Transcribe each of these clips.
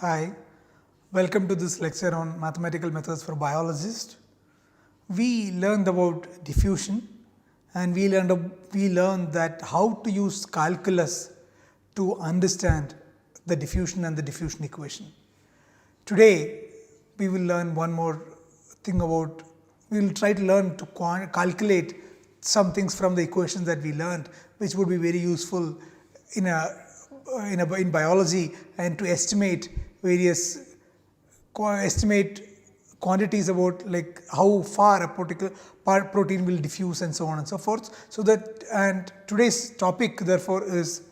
Hi, welcome to this lecture on mathematical methods for biologists. We learned about diffusion and we learned that how to use calculus to understand the diffusion and the diffusion equation. Today, we will learn one more thing we will try to learn to calculate some things from the equations that we learned, which would be very useful in biology and to estimate quantities about like how far a particular protein will diffuse and so on and so forth. And today's topic therefore is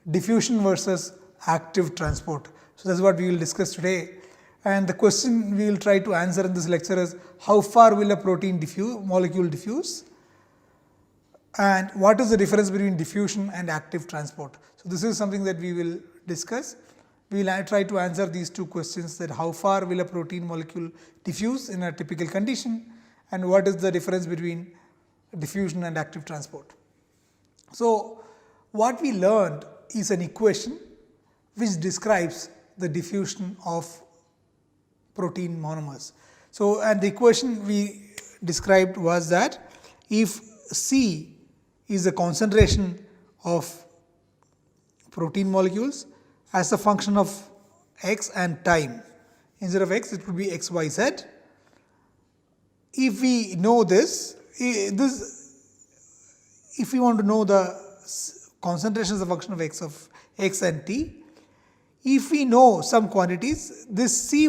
diffusion versus active transport. So that's what we will discuss today. And the question we will try to answer in this lecture is how far will a molecule diffuse? And what is the difference between diffusion and active transport? So this is something that we will discuss. We will try to answer these two questions, that how far will a protein molecule diffuse in a typical condition, and what is the difference between diffusion and active transport. So what we learned is an equation which describes the diffusion of protein monomers. So, and the equation we described was that if C is the concentration of protein molecules as a function of x and time, instead of x it would be x, y, z. If we know if we want to know the concentration as a function of x and t, if we know some quantities, this C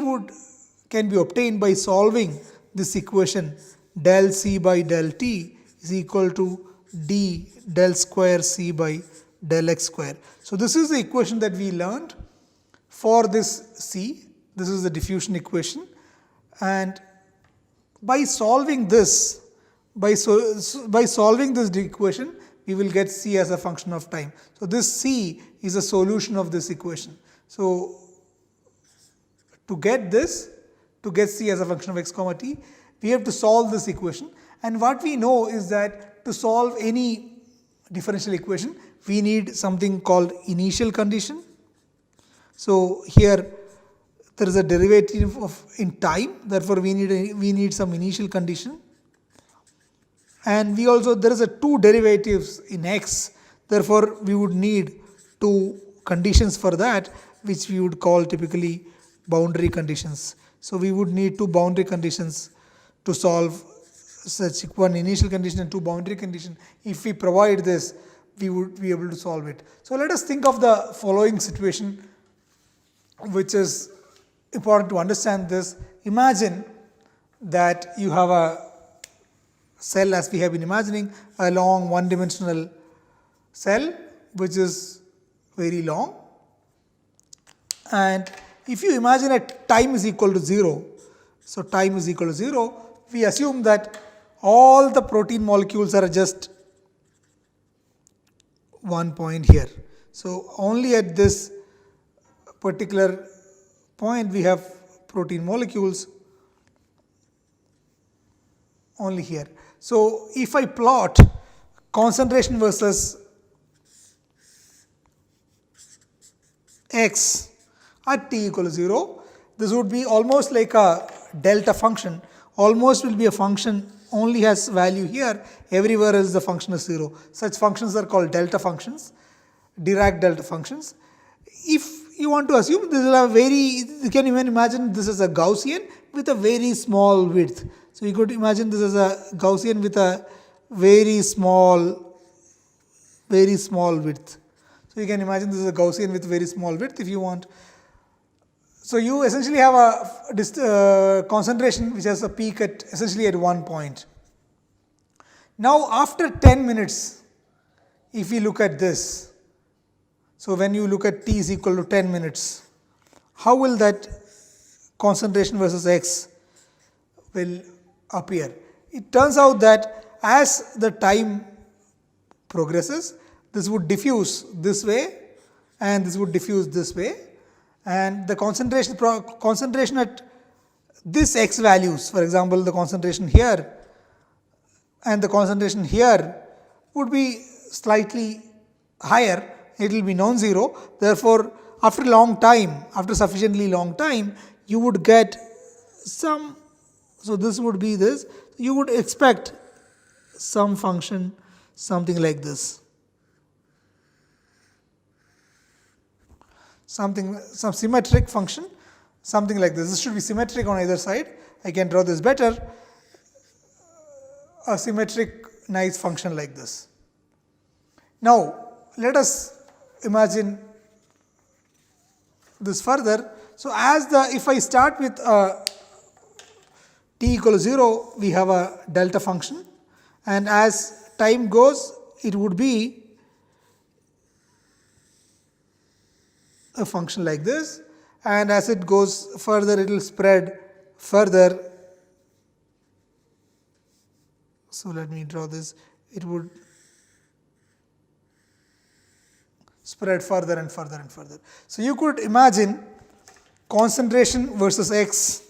can be obtained by solving this equation del C by del t is equal to d del square C by del x square. So this is the equation that we learned for this C. This is the diffusion equation, and by solving this equation, we will get C as a function of time. So this C is a solution of this equation. So to get C as a function of x comma t, we have to solve this equation. And what we know is that to solve any differential equation, we need something called initial condition. So here there is a derivative in time, therefore we need some initial condition. And there is a two derivatives in x, therefore we would need two conditions for that, which we would call typically boundary conditions. So we would need two boundary conditions to solve such one initial condition and two boundary condition. If we provide this, we would be able to solve it. So let us think of the following situation, which is important to understand this. Imagine that you have a cell, as we have been imagining, a long one-dimensional cell which is very long, and if you imagine that time is equal to 0, so time is equal to 0, we assume that all the protein molecules are just one point here. So only at this particular point we have protein molecules only here. So if I plot concentration versus x at t equal to 0, this would be almost like a delta function. Almost will be a function only has value here, everywhere else the function is 0. Such functions are called delta functions, Dirac delta functions. If you want to assume this is you can even imagine this is a Gaussian with a very small width. So you could imagine this as a Gaussian with a very small width. So you can imagine this is a Gaussian with very small width if you want. So you essentially have a concentration which has a peak essentially at one point. Now after 10 minutes, if we look at this, so when you look at t is equal to 10 minutes, how will that concentration versus x will appear? It turns out that as the time progresses, this would diffuse this way and this would diffuse this way, and the concentration at this x values, for example the concentration here and the concentration here, would be slightly higher, it will be non-zero. Therefore after a long time, after sufficiently long time, you would get some, so this would be this, you would expect some function something like this. Some symmetric function, something like this. This should be symmetric on either side. I can draw this better. A symmetric nice function like this. Now, let us imagine this further. So, if I start with t equal to 0, we have a delta function, and as time goes, it would be a function like this, and as it goes further, it will spread further. So, let me draw this. It would spread further and further and further. So, you could imagine concentration versus x,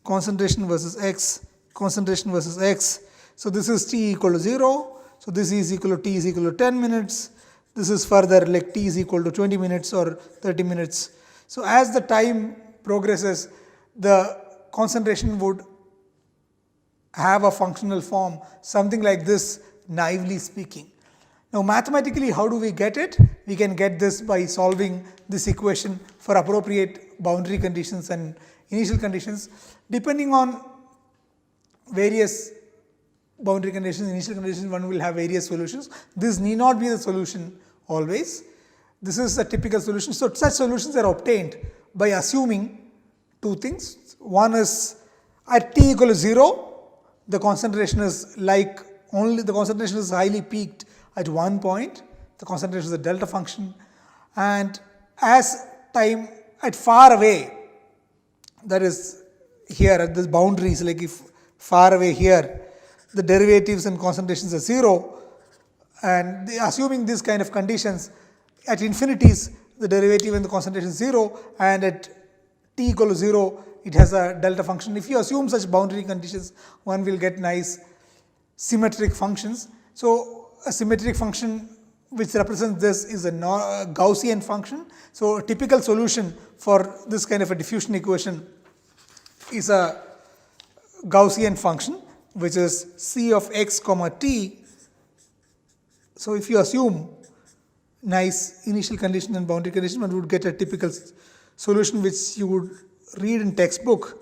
concentration versus x, concentration versus x. So, this is t equal to 0. So, this is equal to t is equal to 10 minutes. This is further like t is equal to 20 minutes or 30 minutes. So, as the time progresses, the concentration would have a functional form, something like this, naively speaking. Now, mathematically, how do we get it? We can get this by solving this equation for appropriate boundary conditions and initial conditions. Depending on various boundary conditions, initial conditions, one will have various solutions. This need not be the solution always. This is a typical solution. So, such solutions are obtained by assuming two things. One is at t equal to 0, the concentration is highly peaked at one point. The concentration is a delta function, and as time at far away, that is here at this boundaries, like if far away here, the derivatives and concentrations are 0, and assuming this kind of conditions, at infinities the derivative and the concentration is 0, and at t equal to 0 it has a delta function. If you assume such boundary conditions, one will get nice symmetric functions. So, a symmetric function which represents this is a Gaussian function. So, a typical solution for this kind of a diffusion equation is a Gaussian function, which is c of x comma t. So, if you assume nice initial condition and boundary condition, one would get a typical solution which you would read in textbook.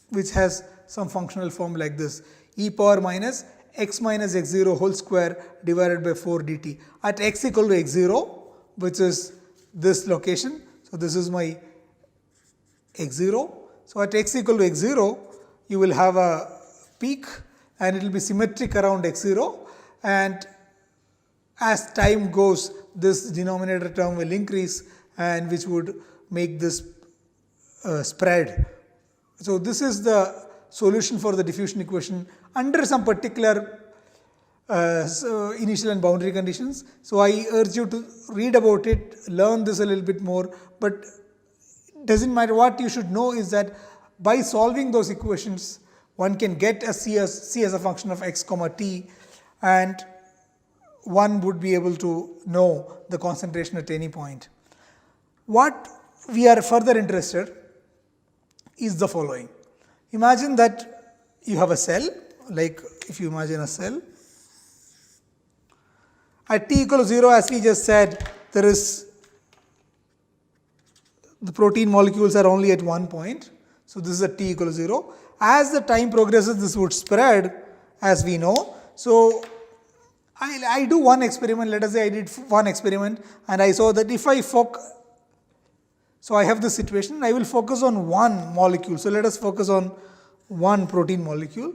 Which has some functional form like this: e power minus x x0 whole square divided by 4 dt at x equal to x0, which is this location. So, this is my x0. So, at x equal to x0, you will have a peak and it will be symmetric around x0, and as time goes, this denominator term will increase, and which would make this spread. So, this is the solution for the diffusion equation under some particular initial and boundary conditions. So, I urge you to read about it, learn this a little bit more, but does not matter. What you should know is that by solving those equations, one can get a c as a function of x comma t, and one would be able to know the concentration at any point. What we are further interested is the following. Imagine that you have a cell, like if you imagine a cell. At t equal to 0, as we just said, there is the protein molecules are only at one point. So, this is at t equal to 0. As the time progresses, this would spread, as we know. So, I do one experiment. Let us say I did one experiment and I saw that if I so I have this situation, I will focus on one molecule. So, let us focus on one protein molecule,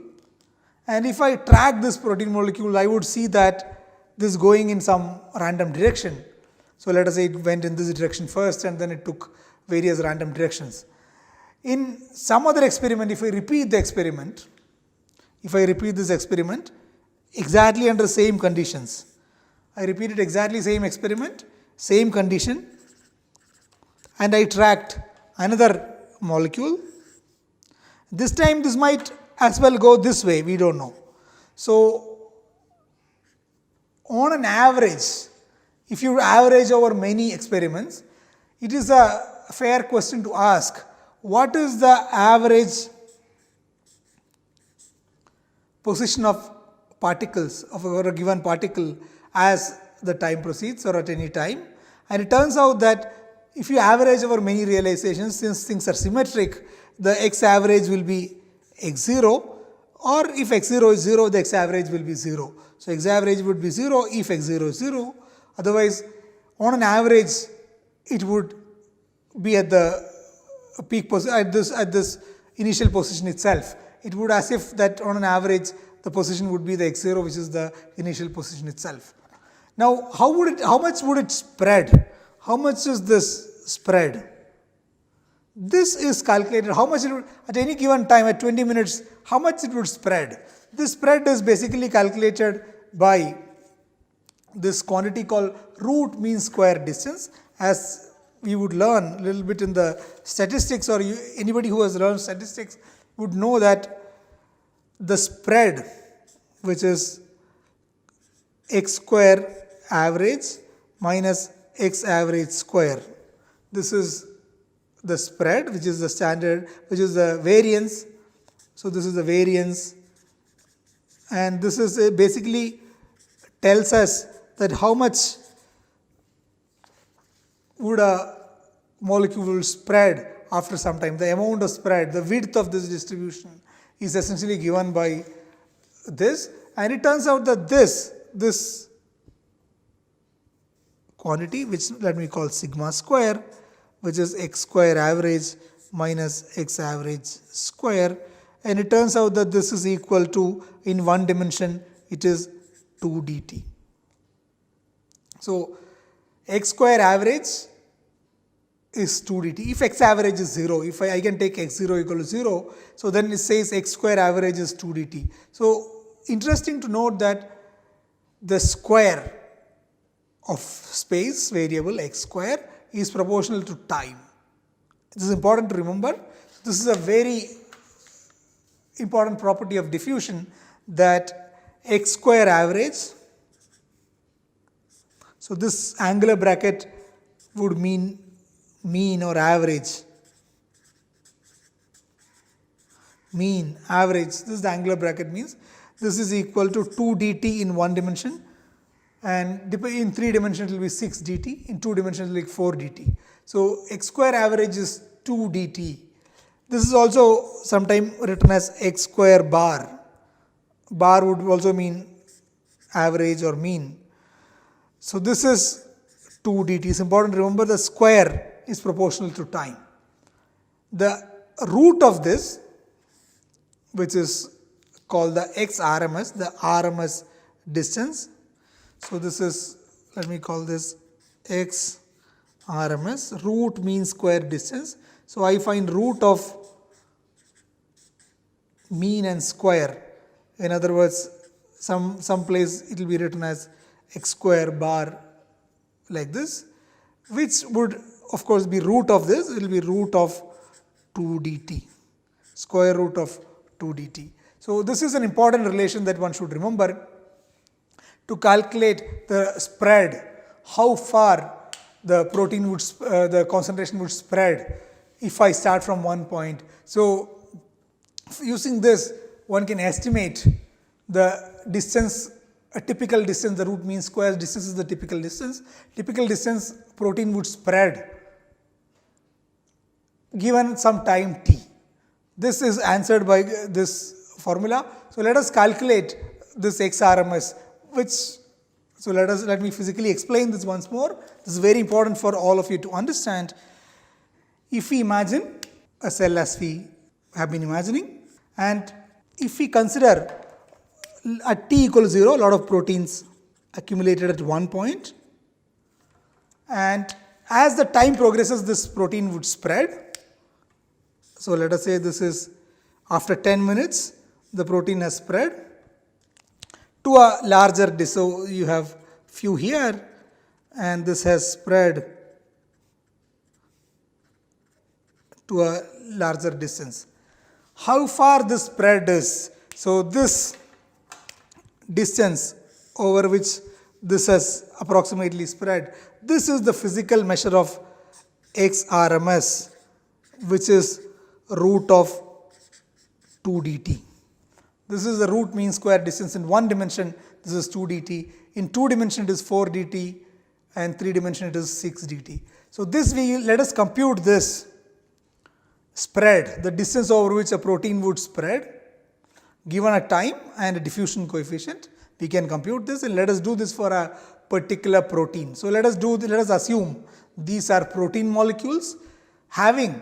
and if I track this protein molecule, I would see that this is going in some random direction. So, let us say it went in this direction first and then it took various random directions. In some other experiment, if I repeat the experiment, exactly under same conditions, I repeated exactly same experiment, same condition, and I tracked another molecule. This time this might as well go this way, we don't know. So, on an average, if you average over many experiments, it is a fair question to ask, what is the average position of particles of a given particle as the time proceeds or at any time? And it turns out that if you average over many realizations, since things are symmetric, the x average will be x0, or if x0 is 0, the x average will be 0. So x average would be 0 if x0 is 0. Otherwise, on an average, it would be at the peak at this initial position itself. It would as if that on an average the position would be the x0, which is the initial position itself. Now, how much would it spread? How much is this spread? This is calculated, how much it would, at any given time, at 20 minutes, how much it would spread. This spread is basically calculated by this quantity called root mean square distance, as we would learn a little bit in the statistics, or anybody who has learned statistics would know that the spread, which is x square average minus x average square. This is the spread, which is the standard, which is the variance. So this is the variance, and this is basically tells us that how much would a molecule spread after some time. The amount of spread, the width of this distribution is essentially given by this, and it turns out that this quantity, which let me call sigma square, which is x square average minus x average square, and it turns out that this is equal to, in one dimension, it is 2 dt. So x square average is 2 dt. If x average is 0, if I can take x0 equal to 0, so then it says x square average is 2 dt. So interesting to note that the square of space variable x square is proportional to time. This is important to remember. This is a very important property of diffusion, that x square average, so this angular bracket would mean mean or average. Mean, average, this is the angular bracket means. This is equal to 2 dt in one dimension, and in 3 dimensions it will be 6 dt, in 2 dimensions it will be 4 dt. So x square average is 2 dt. This is also sometimes written as x square bar. Bar would also mean average or mean. So this is 2 dt. It's important to remember the square is proportional to time. The root of this, which is called the XRMS, the RMS distance. So this is, let me call this X RMS, root mean square distance. So I find root of mean and square. In other words, some place it will be written as x square bar like this, which would of course be root of this. It will be root of 2 dt, square root of 2 dt. So this is an important relation that one should remember to calculate the spread, how far the protein would, the concentration would spread if I start from one point. So using this, one can estimate the distance, a typical distance, the root mean square distance is the typical distance. Typical distance protein would spread given some time t. This is answered by this formula. So let us calculate this XRMS, which, so let me physically explain this once more. This is very important for all of you to understand. If we imagine a cell as we have been imagining, and if we consider at t equals 0, a lot of proteins accumulated at one point, and as the time progresses, this protein would spread. So let us say this is after 10 minutes, the protein has spread to a larger distance. So you have few here, and this has spread to a larger distance. How far this spread is? So this distance over which this has approximately spread. This is the physical measure of x RMS, which is root of 2 dt. This is the root mean square distance in one dimension. This is 2 dt. In 2 dimension it is 4 dt, and 3 dimension it is 6 dt. So this let us compute this spread, the distance over which a protein would spread, given a time and a diffusion coefficient. We can compute this, and let us do this for a particular protein. So let us assume these are protein molecules having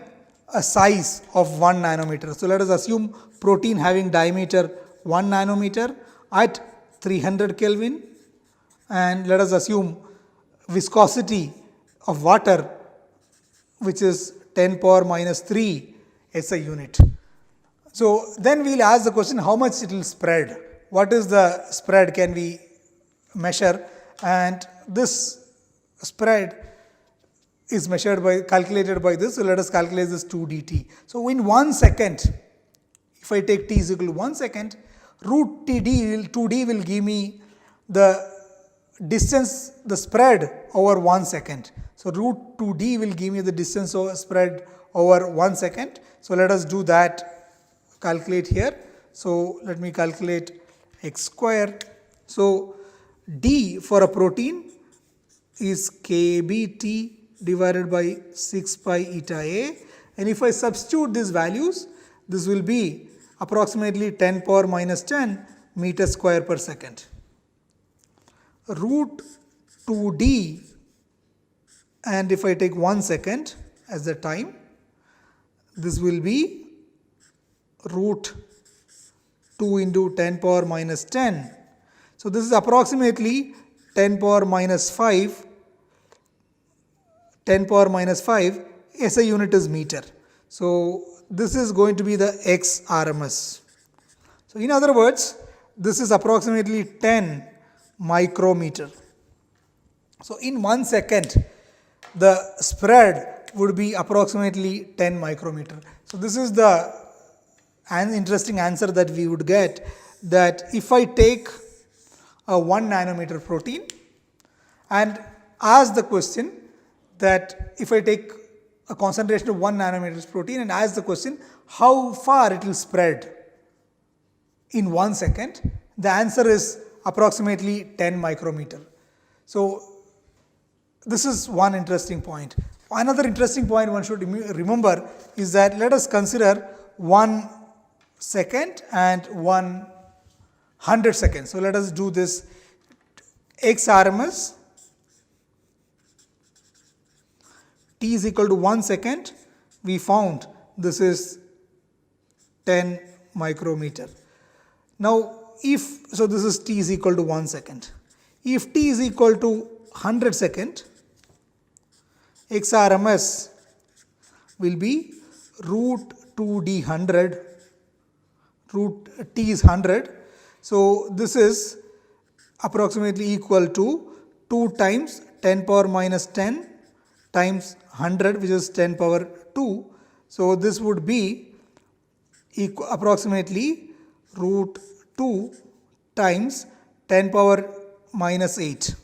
a size of 1 nanometer. So let us assume protein having diameter 1 nanometer at 300 Kelvin, and let us assume viscosity of water which is 10 power minus 3 SI unit. So then we will ask the question, how much it will spread? What is the spread can we measure? And this spread is calculated by this. So let us calculate this 2 dt. So in 1 second, if I take t is equal to 1 second, root 2d will give me the distance, the spread over 1 second. So root 2d will give me the distance spread over 1 second. So let us do that, calculate here. So let me calculate x square. So d for a protein is kbt divided by 6 pi eta a, and if I substitute these values, this will be approximately 10 power minus 10 meter square per second. Root 2d, and if I take 1 second as the time, this will be root 2 into 10 power minus 10. So this is approximately 10 power minus 5. 10 power minus 5 SI unit is meter. So this is going to be the x RMS. So in other words, this is approximately 10 micrometer. So in 1 second, the spread would be approximately 10 micrometer. So this is an interesting answer that we would get, that if I take a 1 nanometer protein and ask the question that if I take a concentration of 1 nanometer protein and ask the question how far it will spread in 1 second, the answer is approximately 10 micrometer. So this is one interesting point. Another interesting point one should remember is that let us consider 1 second and 100 seconds. So let us do this. X RMS, t is equal to 1 second. We found this is 10 micrometer. Now so this is t is equal to 1 second. If t is equal to 100 second, x RMS will be root 2d 100, root t is 100. So this is approximately equal to 2 times 10 power minus 10 times 100, which is 10 power 2. So this would be approximately root 2 times 10 power minus 8.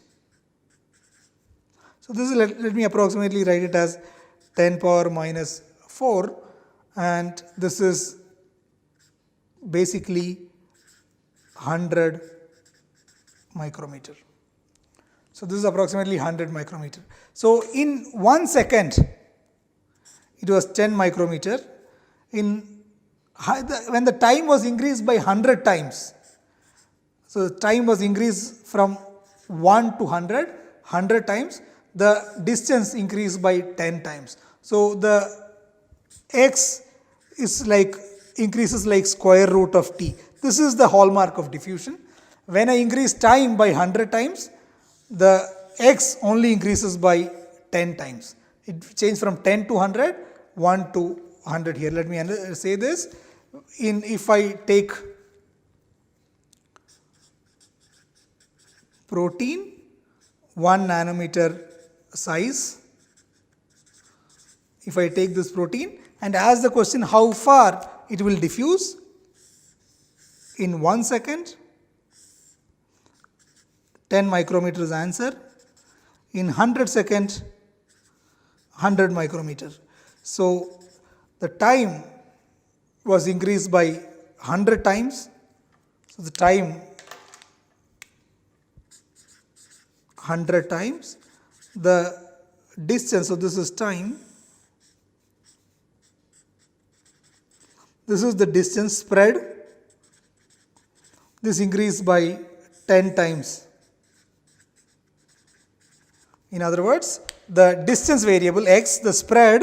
So this is, let me approximately write it as 10 power minus 4, and this is basically 100 micrometer. So this is approximately 100 micrometer. So in 1 second, it was 10 micrometer. When the time was increased by 100 times, so the time was increased from 1 to 100 times, the distance increased by 10 times. So the x is increases like square root of t. This is the hallmark of diffusion. When I increase time by 100 times, the x only increases by 10 times. It changed from 10 to 100, 1 to 100 here. Let me say this. If I take protein 1 nanometer size, if I take this protein and ask the question how far it will diffuse in 1 second, 10 micrometer is answer. In 100 seconds, 100 micrometer. So the time was increased by 100 times. So the time 100 times. The distance, so this is time. This is the distance spread. This increased by 10 times. In other words, the distance variable x, the spread,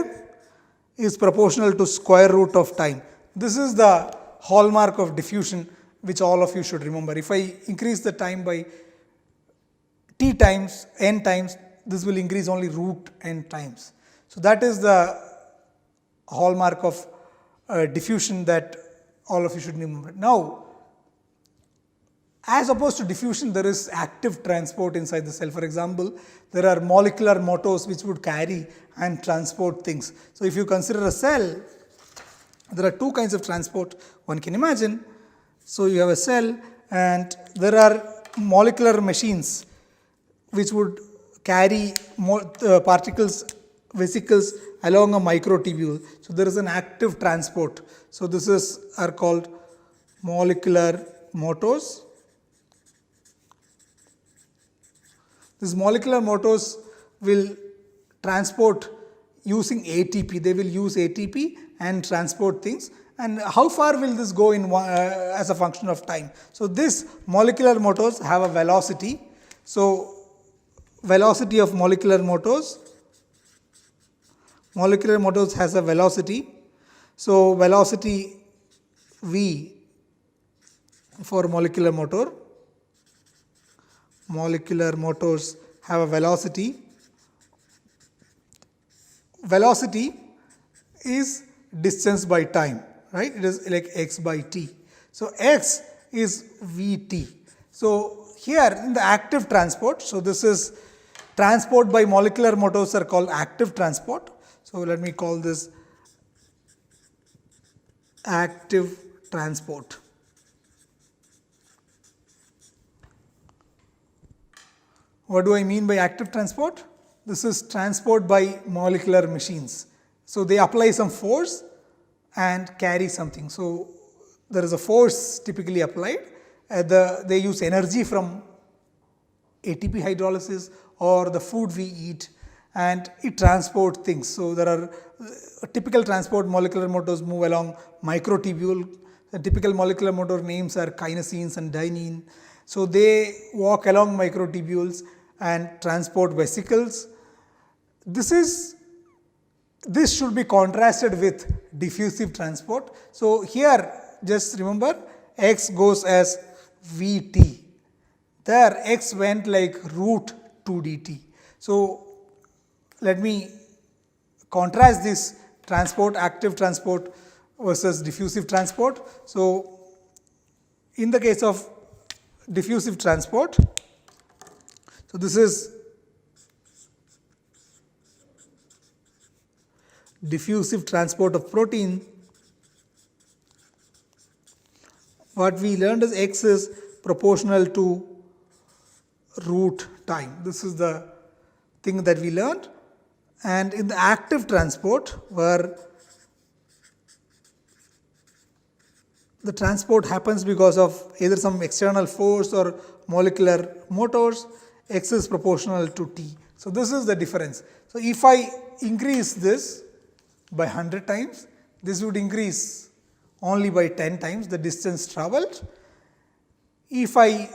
is proportional to square root of time. This is the hallmark of diffusion which all of you should remember. If I increase the time by t times, n times, this will increase only root n times. So that is the hallmark of diffusion that all of you should remember. Now, as opposed to diffusion, there is active transport inside the cell. For example, there are molecular motors which would carry and transport things. So if you consider a cell, there are two kinds of transport one can imagine. So you have a cell and there are molecular machines which would carry particles, vesicles along a microtubule. So there is an active transport. So this are called molecular motors. These molecular motors will transport using ATP. They will use ATP and transport things. And how far will this go in as a function of time? So these molecular motors have a velocity. So velocity of molecular motors has a velocity. So velocity V for molecular motor. Molecular motors have a velocity. Velocity is distance by time, right? It is like x by t. So x is Vt. So here in the active transport, so this is transport by molecular motors are called active transport. So let me call this active transport. What do I mean by active transport? This is transport by molecular machines. So they apply some force and carry something. So there is a force typically applied. They use energy from ATP hydrolysis or the food we eat, and it transports things. So there are typical transport molecular motors move along microtubule. The typical molecular motor names are kinesins and dynein. So they walk along microtubules and transport vesicles. This should be contrasted with diffusive transport. So here just remember x goes as Vt. There x went like root 2 dt. So let me contrast this transport, active transport versus diffusive transport. So in the case of diffusive transport, so this is diffusive transport of protein. What we learned is x is proportional to root time. This is the thing that we learned. And in the active transport, where the transport happens because of either some external force or molecular motors, x is proportional to t. So this is the difference. So if I increase this by 100 times, this would increase only by 10 times the distance traveled. If I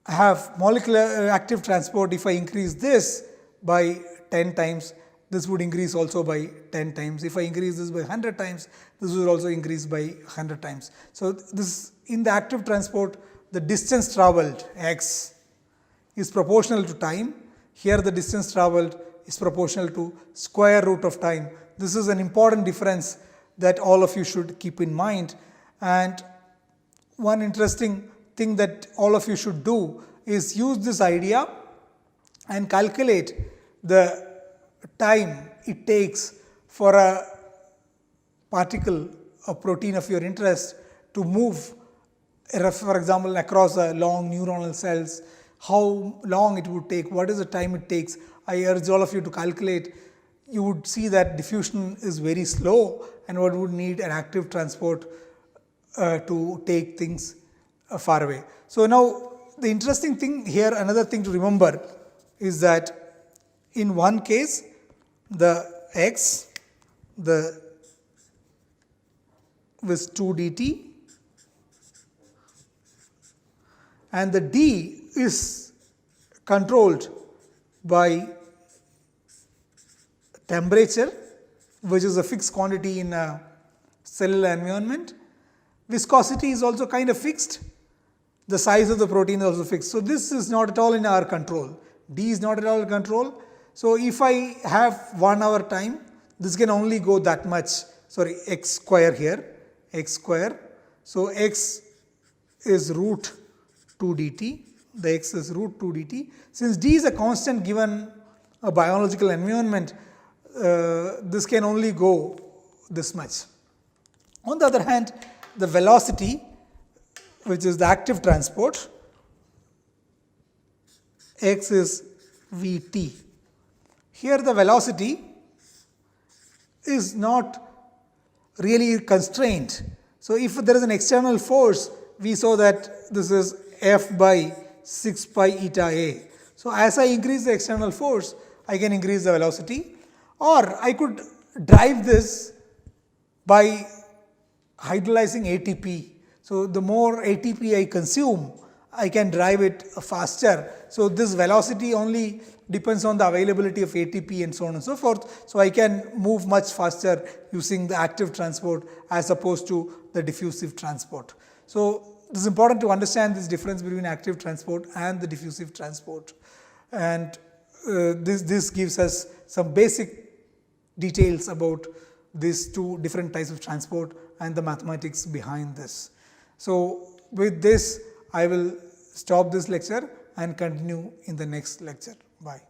have molecular active transport, if I increase this by 10 times, this would increase also by 10 times. If I increase this by 100 times, this will also increase by 100 times. So this in the active transport, the distance traveled x is proportional to time. Here the distance traveled is proportional to square root of time. This is an important difference that all of you should keep in mind. And one interesting thing that all of you should do is use this idea and calculate the time it takes for a particle, a protein of your interest, to move for example, across a long neuronal cells, how long it would take, what is the time it takes. I urge all of you to calculate. You would see that diffusion is very slow and what would need an active transport to take things far away. So now the interesting thing here, another thing to remember is that in one case the x, the with 2 dt, and the d is controlled by temperature, which is a fixed quantity in a cellular environment. Viscosity is also kind of fixed. The size of the protein is also fixed. So this is not at all in our control. D is not at all in control. So if I have 1 hour time, this can only go that much. Sorry, x square here, x square. So x is root 2 dt. The x is root 2 dt. Since d is a constant given a biological environment, this can only go this much. On the other hand, the velocity, which is the active transport, x is vt. Here the velocity is not really constrained. So if there is an external force, we saw that this is F by 6 pi eta a. So as I increase the external force, I can increase the velocity, or I could drive this by hydrolyzing ATP. So the more ATP I consume, I can drive it faster. So this velocity only depends on the availability of ATP and so on and so forth. So I can move much faster using the active transport as opposed to the diffusive transport. So it is important to understand this difference between active transport and the diffusive transport. And this gives us some basic details about these two different types of transport and the mathematics behind this. So with this, I will stop this lecture and continue in the next lecture. Bye.